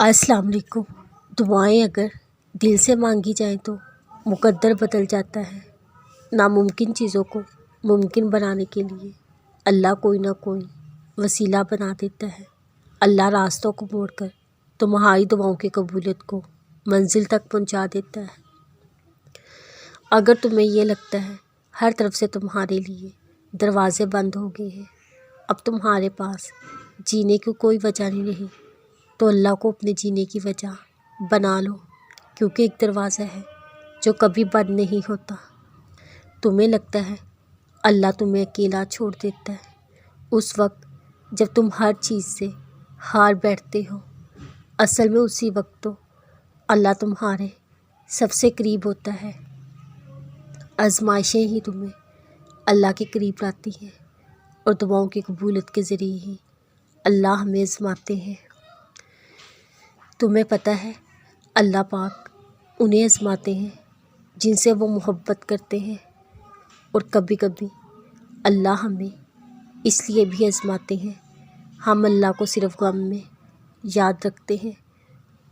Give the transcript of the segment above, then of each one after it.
السلام علیکم۔ دعائیں اگر دل سے مانگی جائیں تو مقدر بدل جاتا ہے۔ ناممکن چیزوں کو ممکن بنانے کے لیے اللہ کوئی نہ کوئی وسیلہ بنا دیتا ہے۔ اللہ راستوں کو موڑ کر تمہاری دعاؤں کی قبولیت کو منزل تک پہنچا دیتا ہے۔ اگر تمہیں یہ لگتا ہے ہر طرف سے تمہارے لیے دروازے بند ہو گئے ہیں، اب تمہارے پاس جینے کی کوئی وجہ نہیں رہی، تو اللہ کو اپنے جینے کی وجہ بنا لو، کیونکہ ایک دروازہ ہے جو کبھی بند نہیں ہوتا۔ تمہیں لگتا ہے اللہ تمہیں اکیلا چھوڑ دیتا ہے اس وقت جب تم ہر چیز سے ہار بیٹھتے ہو۔ اصل میں اسی وقت تو اللہ تمہارے سب سے قریب ہوتا ہے۔ آزمائشیں ہی تمہیں اللہ کے قریب لاتی ہیں، اور دعاؤں کی قبولیت کے ذریعے ہی اللہ ہمیں آزماتے ہیں۔ تمہیں پتہ ہے اللہ پاک انہیں آزماتے ہیں جن سے وہ محبت کرتے ہیں، اور کبھی کبھی اللہ ہمیں اس لیے بھی آزماتے ہیں، ہم اللہ کو صرف غم میں یاد رکھتے ہیں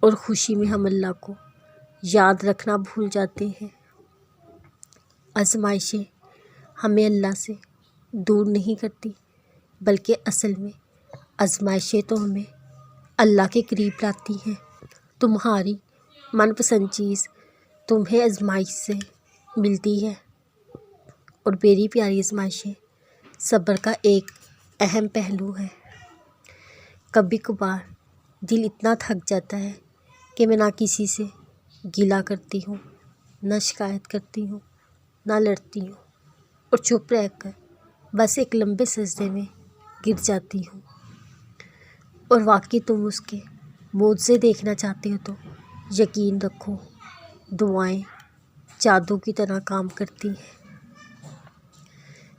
اور خوشی میں ہم اللہ کو یاد رکھنا بھول جاتے ہیں۔ آزمائشیں ہمیں اللہ سے دور نہیں کرتی، بلکہ اصل میں آزمائشیں تو ہمیں اللہ کے قریب لاتی ہیں۔ تمہاری من پسند چیز تمہیں آزمائش سے ملتی ہے، اور میری پیاری آزمائشیں صبر کا ایک اہم پہلو ہے۔ کبھی کبھار دل اتنا تھک جاتا ہے کہ میں نہ کسی سے گلہ کرتی ہوں، نہ شکایت کرتی ہوں، نہ لڑتی ہوں، اور چپ رہ کر بس ایک لمبے سجدے میں گر جاتی ہوں۔ اور واقعی تم اس کے معجزے دیکھنا چاہتے ہو تو یقین رکھو، دعائیں جادو کی طرح کام کرتی ہیں۔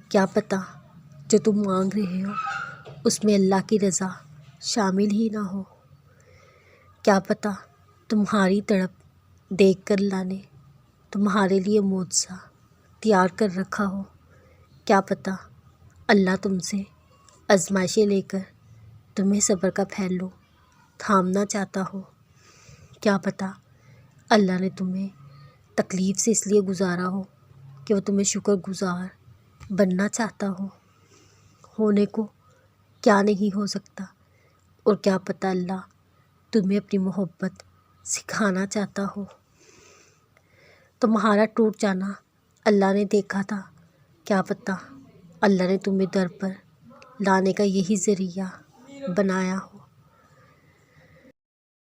کیا پتہ جو تم مانگ رہے ہو اس میں اللہ کی رضا شامل ہی نہ ہو۔ کیا پتہ تمہاری تڑپ دیکھ کر اللہ نے تمہارے لیے معجزہ تیار کر رکھا ہو۔ کیا پتہ اللہ تم سے آزمائشیں لے کر تمہیں صبر کا پہلو تھامنا چاہتا ہو۔ کیا پتہ اللہ نے تمہیں تکلیف سے اس لیے گزارا ہو کہ وہ تمہیں شکر گزار بننا چاہتا ہو۔ ہونے کو کیا نہیں ہو سکتا، اور کیا پتہ اللہ تمہیں اپنی محبت سکھانا چاہتا ہو۔ تمہارا ٹوٹ جانا اللہ نے دیکھا تھا، کیا پتہ اللہ نے تمہیں در پر لانے کا یہی ذریعہ بنایا ہو۔